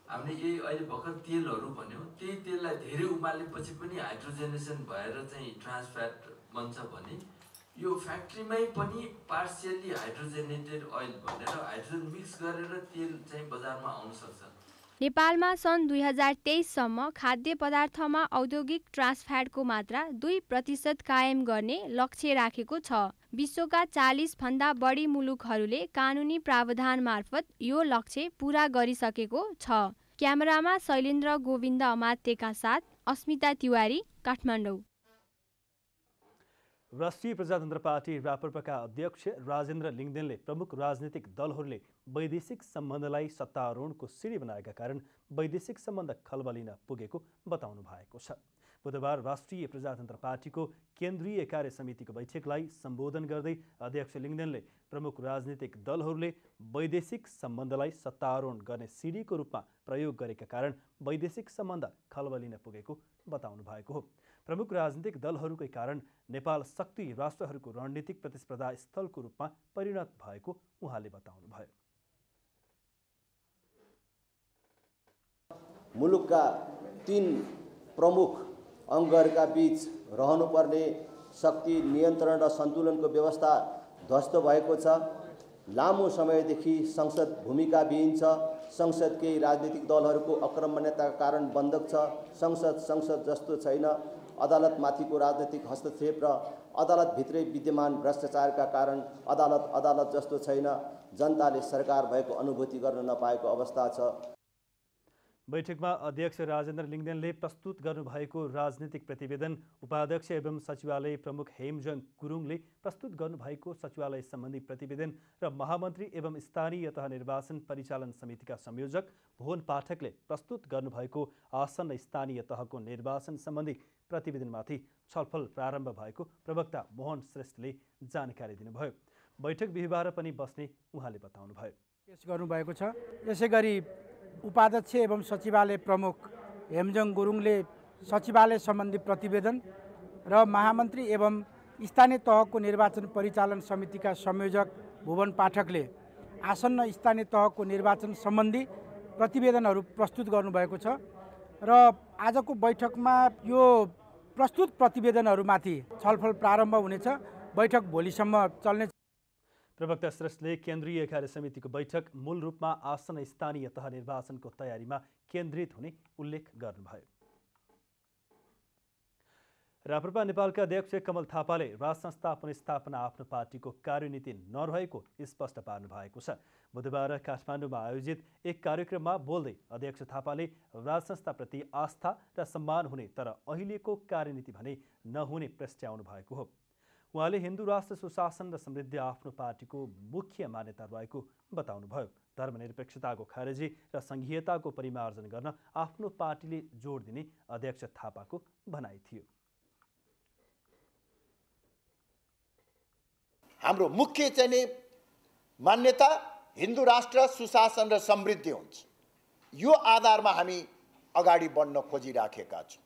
हामीले यही अहिले भर्खर तेलहरू भन्यौँ, त्यही तेललाई धेरै उमालेपछि पनि हाइड्रोजेनेसन भएर चाहिँ ट्रान्स फ्याट बन्छ भने यो फ्याक्ट्रीमै पनि पार्सियली हाइड्रोजेनेटेड ओइल भनेर हाइड्रोजन मिक्स गरेर तेल चाहिँ बजारमा आउन सक्छ। नेपालमा सन् 2023 सम्म खाद्य पदार्थमा औद्योगिक ट्रान्स फ्याटको मात्रा 2% कायम गर्ने लक्ष्य राखेको छ। विश्वका 40 भन्दा बढी मुलुकहरूले कानुनी प्रावधान मार्फत यो लक्ष्य पूरा गरिसकेको छ। क्यामेरामा शैलेन्द्र गोविन्द अमात्यका साथ अस्मिता तिवारी, काठमाडौँ। राष्ट्रिय प्रजातन्त्र पार्टी राप्रपाका अध्यक्ष राजेन्द्र लिङ्गदेनले प्रमुख राजनीतिक दलहरूले वैदेशिक सम्बन्धलाई सत्तारूढको सिडी बनाएका कारण वैदेशिक सम्बन्ध खलबलिन पुगेको बताउनु भएको छ। बुधबार राष्ट्रिय प्रजातन्त्र पार्टीको केन्द्रीय कार्य समितिको बैठकलाई सम्बोधन गर्दै अध्यक्ष लिङ्गदेनले प्रमुख राजनीतिक दलहरूले वैदेशिक सम्बन्धलाई सत्तारूढ गर्ने सिडीको रूपमा प्रयोग गरेका कारण वैदेशिक सम्बन्ध खलबलिन पुगेको बताउनु भएको हो। प्रमुख राजनीतिक दलहरूकै कारण नेपाल शक्ति राष्ट्रहरूको रणनीतिक प्रतिस्पर्धा स्थलको रूपमा परिणत भएको उहाँले बताउनुभयो। मुलुकका 3 प्रमुख अङ्गहरूका बीच रहनुपर्ने शक्ति नियन्त्रण र सन्तुलनको व्यवस्था ध्वस्त भएको छ। लामो समयदेखि संसद भूमिकाविहीन छ। संसद केही राजनीतिक दलहरूको आक्रमणताका कारण बन्धक छ। संसद जस्तो छैन। अदालतमाथिको राजनीतिक हस्तक्षेप र अदालतभित्रै विद्यमान भ्रष्टाचारका कारण अदालत जस्तो छैन। जनताले सरकार भएको अनुभूति गर्न नपाएको अवस्था छ। बैठकमा अध्यक्ष राजेन्द्र लिङ्गदेनले प्रस्तुत गर्नुभएको राजनीतिक प्रतिवेदन, उपाध्यक्ष एवं सचिवालय प्रमुख हेमजङ गुरुङले प्रस्तुत गर्नुभएको सचिवालय सम्बन्धी प्रतिवेदन र महामन्त्री एवं स्थानीय तह निर्वाचन परिचालन समितिका संयोजक भुवन पाठकले प्रस्तुत गर्नुभएको आसन्न स्थानीय तहको निर्वाचन सम्बन्धी प्रतिवेदनमाथि छलफल प्रारम्भ भएको प्रवक्ता मोहन श्रेष्ठले जानकारी दिनुभयो। बैठक बिहिबार पनि बस्ने उहाँले बताउनुभयो। पेश गर्नुभएको छ। यसैगरी उपाध्यक्ष एवं सचिवालय प्रमुख हेमजङ गुरुङले सचिवालय सम्बन्धी प्रतिवेदन र महामन्त्री एवं स्थानीय तहको निर्वाचन परिचालन समितिका संयोजक भुवन पाठकले आसन्न स्थानीय तहको निर्वाचन सम्बन्धी प्रतिवेदनहरू प्रस्तुत गर्नुभएको छ र आजको बैठकमा यो प्रस्तुत प्रतिवेदनहरूमाथि छलफल प्रारम्भ हुनेछ। बैठक भोलिसम्म चल्ने। प्रवक्ता श्रेष्ठले केन्द्रीय कार्य समितिको बैठक मूल रूपमा आसन्न स्थानीय तह निर्वाचनको तयारीमा केन्द्रित हुने उल्लेख गर्नुभयो। राप्रपा नेपालका अध्यक्ष कमल थापाले राजसंस्था पुनर्स्थापना आफ्नो पार्टीको कार्यनीति नरहेको स्पष्ट पार्नु भएको छ। बुधबार काठमाडौँमा आयोजित एक कार्यक्रममा बोल्दै अध्यक्ष थापाले राजसंस्थाप्रति आस्था र सम्मान हुने तर अहिलेको कार्यनीति भने नहुने प्रस्ट्याउनु भएको हो। उहाँले हिन्दू राष्ट्र सुशासन र समृद्धि आफ्नो पार्टीको मुख्य मान्यता रहेको बताउनुभयो। धर्मनिरपेक्षताको खारेजी र संघीयताको परिमार्जन गर्न आफ्नो पार्टीले जोड दिने अध्यक्ष थापाको भनाइ थियो। हाम्रो मुख्य चाहिँ नि मान्यता हिन्दू राष्ट्र सुशासन र समृद्धि हुन्छ। यो आधारमा हामी अगाडि बढ्न खोजिराखेका छौँ।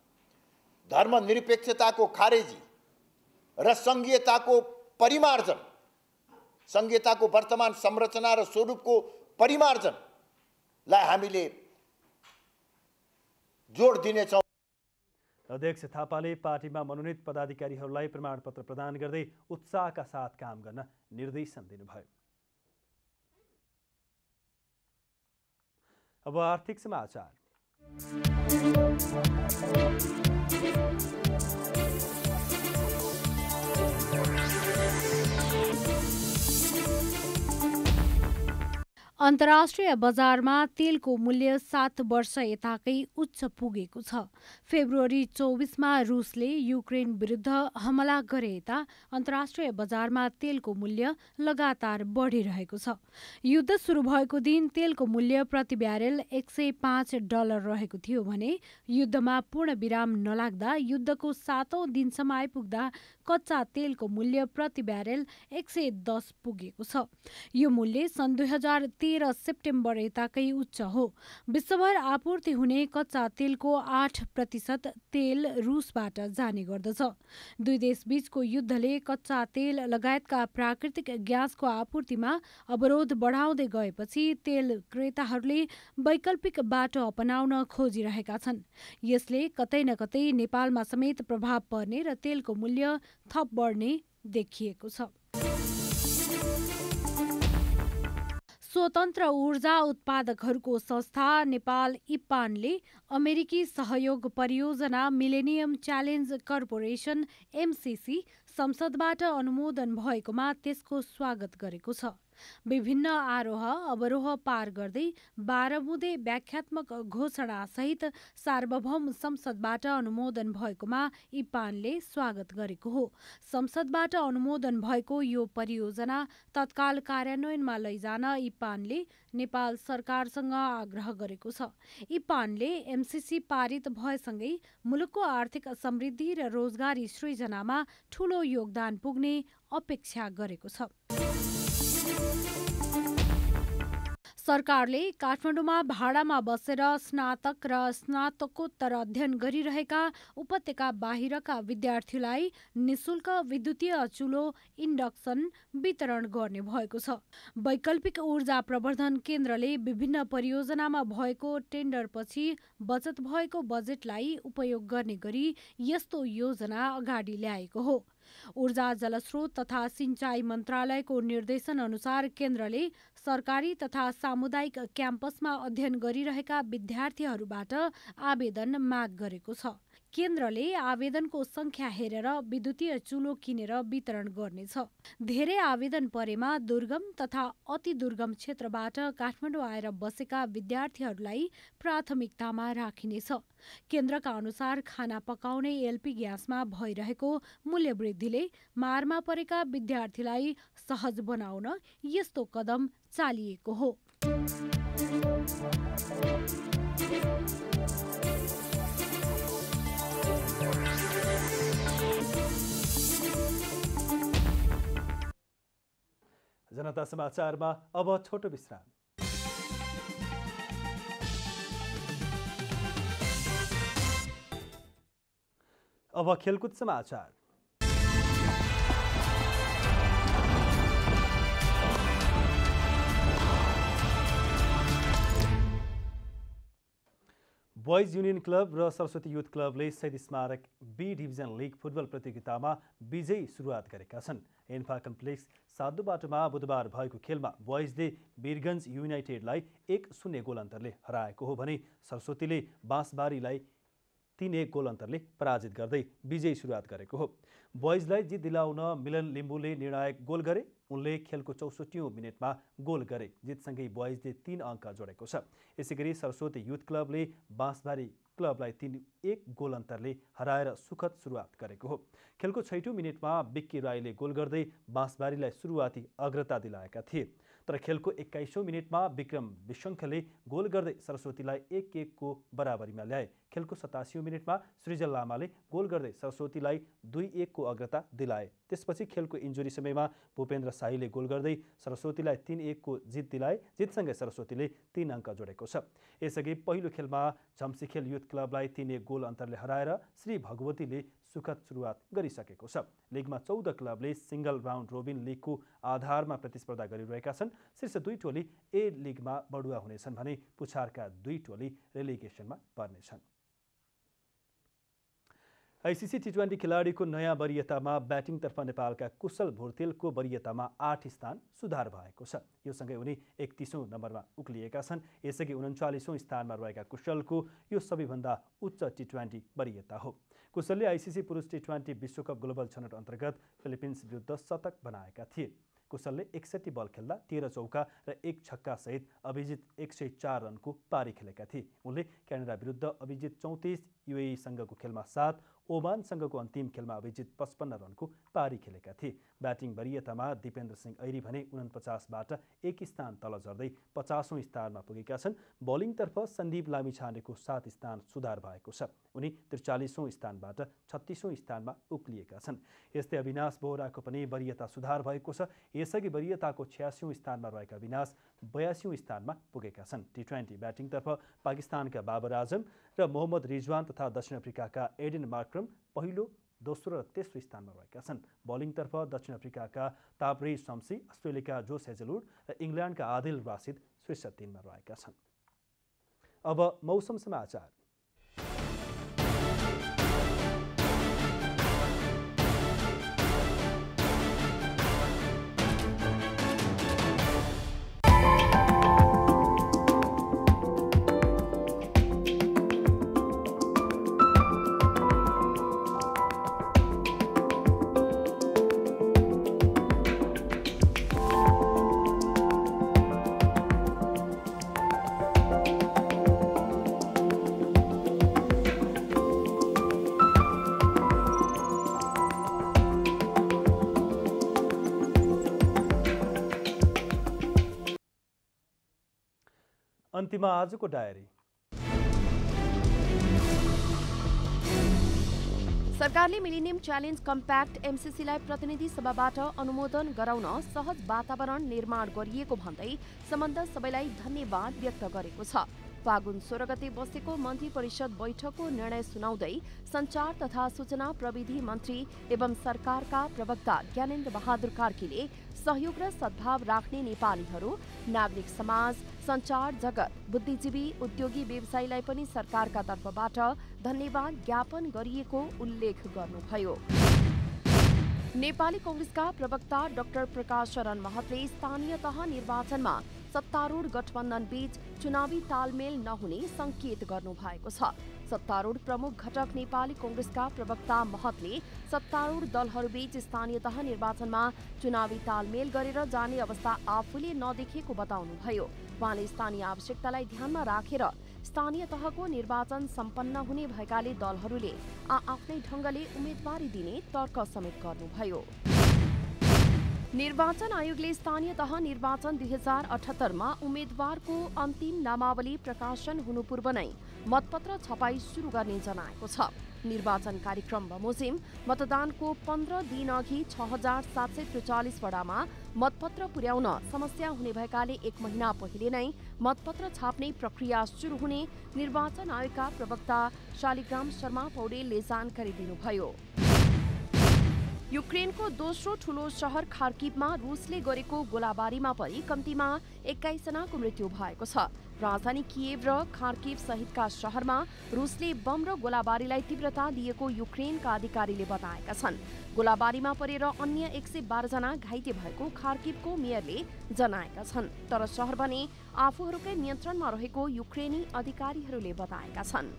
धर्मनिरपेक्षताको खारेजी र संघीयताको परिमार्जन, संघीयताको वर्तमान संरचना र स्वरूपको परिमार्जनलाई हामीले जोड दिनेछौँ। अध्यक्ष थापाले पार्टीमा मनोनित पदाधिकारीहरूलाई प्रमाणपत्र प्रदान गर्दै उत्साहका साथ काम गर्न निर्देशन दिनुभयो। अब आर्थिक समाचार। अन्तर्राष्ट्रिय बजारमा तेलको मूल्य 7 वर्ष यताकै उच्च पुगेको छ। फेब्रुअरी 24मा रुसले युक्रेन विरुद्ध हमला गरे यता अन्तर्राष्ट्रिय बजारमा तेलको मूल्य लगातार बढिरहेको छ। युद्ध सुरु भएको दिन तेलको मूल्य प्रति ब्यारेल $105 रहेको थियो भने युद्धमा पूर्ण विराम नलाग्दा युद्धको 7औं दिनसम्म आइपुग्दा कच्चा तेलको मूल्य प्रति ब्यारेल 110 पुगेको छ। यो मूल्य सन् 2013 सेप्टेम्बर यताकै उच्च हो। विश्वभर आपूर्ति हुने कच्चा तेलको 8% तेल रुसबाट जाने गर्दछ। दुई देशबीचको युद्धले कच्चा तेल लगायतका प्राकृतिक ग्यासको आपूर्तिमा अवरोध बढाउँदै गएपछि तेल क्रेताहरूले वैकल्पिक बाटो अपनाउन खोजिरहेका छन्। यसले कतै न कतै नेपालमा समेत प्रभाव पर्ने र तेलको मूल्य थप बढ्ने देखिएको छ। स्वतन्त्र ऊर्जा उत्पादकहरूको संस्था नेपाल इप्पानले अमेरिकी सहयोग परियोजना मिलेनियम च्यालेन्ज कर्पोरेसन MCC संसदबाट अनुमोदन भएकोमा त्यसको स्वागत गरेको छ। विभिन्न आरोह अवरोह पार गर्दै 12 बुँदे व्याख्यात्मक घोषणासहित सार्वभौम संसदबाट अनुमोदन भएकोमा इप्पानले स्वागत गरेको हो। संसदबाट अनुमोदन भएको यो परियोजना तत्काल कार्यान्वयनमा लैजान इप्पानले नेपाल सरकारसँग आग्रह गरेको छ। इप्पानले MCC पारित भएसँगै मुलुकको आर्थिक समृद्धि र रोजगारी सृजनामा ठूलो योगदान पुग्ने अपेक्षा गरेको छ। सरकारले काठमाडौँमा भाडामा बसेर स्नातक र स्नातकोत्तर अध्ययन गरिरहेका उपत्यका बाहिरका विद्यार्थीलाई निशुल्क विद्युतीय चुलो इन्डक्सन वितरण गर्ने भएको छ। वैकल्पिक ऊर्जा प्रवर्धन केन्द्रले विभिन्न परियोजनामा भएको टेन्डरपछि बचत भएको बजेटलाई उपयोग गर्ने गरी यस्तो योजना अगाडि ल्याएको हो। ऊर्जा जलस्रोत तथा सिंचाई मन्त्रालयको निर्देशन अनुसार केन्द्रले सरकारी तथा सामुदायिक क्याम्पसमा अध्ययन गरिरहेका विद्यार्थीहरूबाट आवेदन माग गरेको छ। केन्द्रले आवेदनको संख्या हेरेर विद्युतीय चुलो किनेर वितरण गर्नेछ। धेरै आवेदन परेमा दुर्गम तथा अति दुर्गम क्षेत्रबाट काठमाडौँ आएर बसेका विद्यार्थीहरूलाई प्राथमिकतामा राखिनेछ। केन्द्रका अनुसार खाना पकाउने LP ग्यासमा भइरहेको मूल्य वृद्धिले मारमा परेका विद्यार्थीलाई सहज बनाउन यस्तो कदम चालिएको हो। जनता समाचारमा अब छोटो विश्राम। अब खेलकुद समाचार। बोइज युनियन क्लब र सरस्वती युथ क्लबले शहीद स्मारक B डिभिजन लिग फुटबल प्रतियोगितामा विजयी सुरुवात गरेका छन्। एन्फा कम्प्लेक्स साधु बाटोमा बुधबार भएको खेलमा बोइजले वीरगञ्ज युनाइटेडलाई 1-0 गोल अन्तरले हराएको हो भने सरस्वतीले बाँसबारीलाई 3-1 गोल अन्तरले पराजित गर्दै विजयी सुरुवात गरेको हो। बोइजलाई जित दिलाउन मिलन लिम्बूले निर्णायक गोल गरे। उनले खेलको 64औं मिनेटमा गोल गरे। जितसँगै बोइजले 3 अङ्क जोडेको छ। यसैगरी सरस्वती युथ क्लबले बाँसबारी क्लबलाई 3-1 गोल अन्तरले हराएर सुखद सुरुवात गरेको हो। खेलको 6औं मिनेटमा बिक्की राईले गोल गर्दै बाँसबारीलाई सुरुवाती अग्रता दिलाएका थिए। तर खेलको 21औं मिनेटमा विक्रम विशङ्खले गोल गर्दै सरस्वतीलाई 1-1 को बराबरीमा ल्याए। खेलको 87औं मिनेटमा सृजल लामाले गोल गर्दै सरस्वतीलाई 2-1 को अग्रता दिलाए। त्यसपछि खेलको इन्जुरी समयमा भूपेन्द्र शाहीले गोल गर्दै सरस्वतीलाई 3-1 को जित दिलाए। जितसँगै सरस्वतीले 3 अङ्क जोडेको छ। यसअघि पहिलो खेलमा झम्सीखेल युथ क्लबलाई 3-1 गोल अन्तरले हराएर श्री भगवतीले सुखद सुरुवात गरिसकेको छ। लिगमा 14 क्लबले सिंगल राउन्ड रोबिन लिगको आधारमा प्रतिस्पर्धा गरिरहेका छन्। शीर्ष 2 टोली ए लिगमा बढुवा हुनेछन् भने पुछारका 2 टोली रेलिगेसनमा पर्नेछन्। आइसिसी T20 खेलाडीको नयाँ वरियतामा ब्याटिङतर्फ नेपालका कुशल भुर्तेलको वरियतामा 8 स्थान सुधार भएको छ। यो सँगै उनी 31औं नम्बरमा उक्लिएका छन्। यसअघि 39औं स्थानमा रहेका कुशलको यो सबैभन्दा उच्च T20 वरियता हो। कुशलले आइसिसी पुरुष T20 विश्वकप ग्लोबल छनौट अन्तर्गत फिलिपिन्स विरुद्ध शतक बनाएका थिए। कुशलले 61 बल खेल्दा 13 चौका र 1 छक्का सहित अभिजित 104 रनको पारी खेलेका थिए। उनले क्यानाडा विरुद्ध अभिजित 34, युएईसँगको खेलमा 7, ओमानसँगको अन्तिम खेलमा अभिजित 55 रनको पारी खेलेका थिए। ब्याटिङ वरियतामा दिपेन्द्र सिंह ऐरी भने 49बाट 1 स्थान तल झर्दै 50औं स्थानमा पुगेका छन्। बलिङतर्फ सन्दीप लामिछानेको 7 स्थान सुधार भएको छ। उनी 43औं स्थानबाट 36औं स्थानमा उक्लिएका छन्। यस्तै अविनाश बोहराको पनि वरियता सुधार भएको छ। यसअघि वरियताको 86औं स्थानमा रहेका अविनाश 82औं स्थानमा पुगेका छन्। टी20 ब्याटिङतर्फ पाकिस्तानका बाबर आजम र मोहम्मद रिजवान तथा दक्षिण अफ्रिकाका एडेन मार्क्रम पहिलो, दोस्रो र तेस्रो स्थानमा रहेका छन्। बलिङतर्फ दक्षिण अफ्रिकाका ताब्रेज शम्सी, अस्ट्रेलियाका जोस हेजलवुड र इङ्ल्यान्डका आदिल राशिद शीर्ष 3मा रहेका छन्। अब मौसम समाचार। अन्तिममा आजको डायरी। सरकारले मिलेनियम च्यालेन्ज कम्प्याक्ट एमसीसीलाई प्रतिनिधि सभाबाट अनुमोदन गराउन सहज वातावरण निर्माण गरिएको भन्दै सम्बन्ध सबैलाई धन्यवाद व्यक्त गरेको छ। फागुन 16 गते बसेको मन्त्री परिषद बैठकको निर्णय सुनाउँदै सञ्चार तथा सूचना प्रविधि मन्त्री एवं सरकारका प्रवक्ता ज्ञानेन्द्र बहादुर कार्कीले सहयोग र सद्भाव राख्ने नेपालीहरू, नागरिक समाज, सञ्चार जगत, बुद्धिजीवी, उद्योगी व्यवसायीलाई पनि सरकारका तर्फबाट धन्यवाद ज्ञापन गरिएको उल्लेख गर्नुभयो। नेपाली कांग्रेसका प्रवक्ता डाक्टर प्रकाश शरण महतले स्थानीय तह निर्वाचनमा सत्तारूढ गठबन्धन बीच चुनावी तालमेल नहुने संकेत गर्नुभएको छ। सत्तारूढ प्रमुख घटक नेपाली कांग्रेसका प्रवक्ता महतले सत्तारूढ दलहरूबीच स्थानीय तह निर्वाचनमा चुनावी तालमेल गरेर जाने अवस्था आफूले नदेखेको बताउनुभयो। उहाँले स्थानीय आवश्यकतालाई ध्यानमा राखेर स्थानीय तहको निर्वाचन सम्पन्न हुने भएकाले दलहरूले आफ्नै ढङ्गले उम्मेदवारी दिने तर्क समेत गर्नुभयो। निर्वाचन आयोगले स्थानीय तह निर्वाचन 2078मा उम्मेद्वारको अन्तिम नामावली प्रकाशन हुनु पूर्व नै मतपत्र छपाई सुरु गर्ने जनाएको छ। निर्वाचन कार्यक्रम बमोजिम मतदानको 15 दिन अघि 6743 वडामा मतपत्र पुर्याउन समस्या हुने भएकाले 1 महिना पहिले नै मतपत्र छाप्ने प्रक्रिया सुरु हुने निर्वाचन आयोगका प्रवक्ता शालिग्राम शर्मा पौडेलले जानकारी दिनुभयो। युक्रेनको दोस्रो ठूलो शहर खार्किभमा रुसले गरेको गोलाबारीमा परि कम्तीमा 21 जनाको मृत्यु भएको छ। राजधानी किएभ र खार्किभ सहितका शहरमा रुसले बम र गोलाबारीलाई तीव्रता दिएको युक्रेनका अधिकारीले बताएका छन्। गोलाबारीमा परेर अन्य 112 जना घाइते भएको खार्किभको मेयरले जनाएका छन्। तर शहर भने आफूहरूकै नियन्त्रणमा रहेको युक्रेनी अधिकारीहरूले बताएका छन्।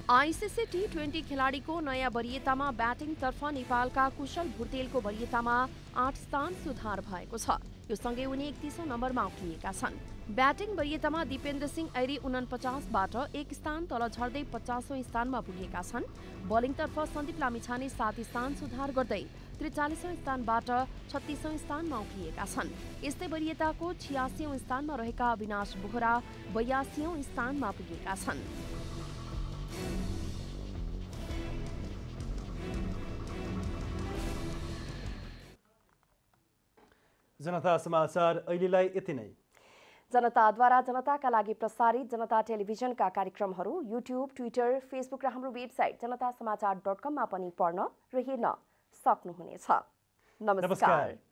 आईसीसी टी20 खेलाडीको नयाँ वरियतामा ब्याटिङतर्फ नेपालका कुशल भुर्तेलको वरियतामा 8 स्थान सुधार भएको छ। यो सँगै उनी 31औं नम्बरमा उक्लिएका छन्। ब्याटिङ वरियतामा दिपेन्द्र सिंह ऐरी 49बाट 1 स्थान तल झर्दै 50औं स्थानमा पुगेका छन्। बलिङतर्फ सन्दीप लामिछाने 7 स्थान सुधार गर्दै 43औं स्थानबाट 36औं स्थानमा उक्लिएका छन्। यस्तै वरियताको 86औं स्थानमा रहेका अविनाश बोहरा 82औं स्थानमा पुगेका छन्। जनता समाचार अहिलेलाई यति नै। जनताद्वारा जनताका लागि प्रसारित जनता टेलिभिजनका कार्यक्रमहरू युट्युब, ट्विटर, फेसबुक र हाम्रो वेबसाइट जनतासमाचार.com मा पनि पढ्न र हेर्न सक्नुहुनेछ। नमस्कार।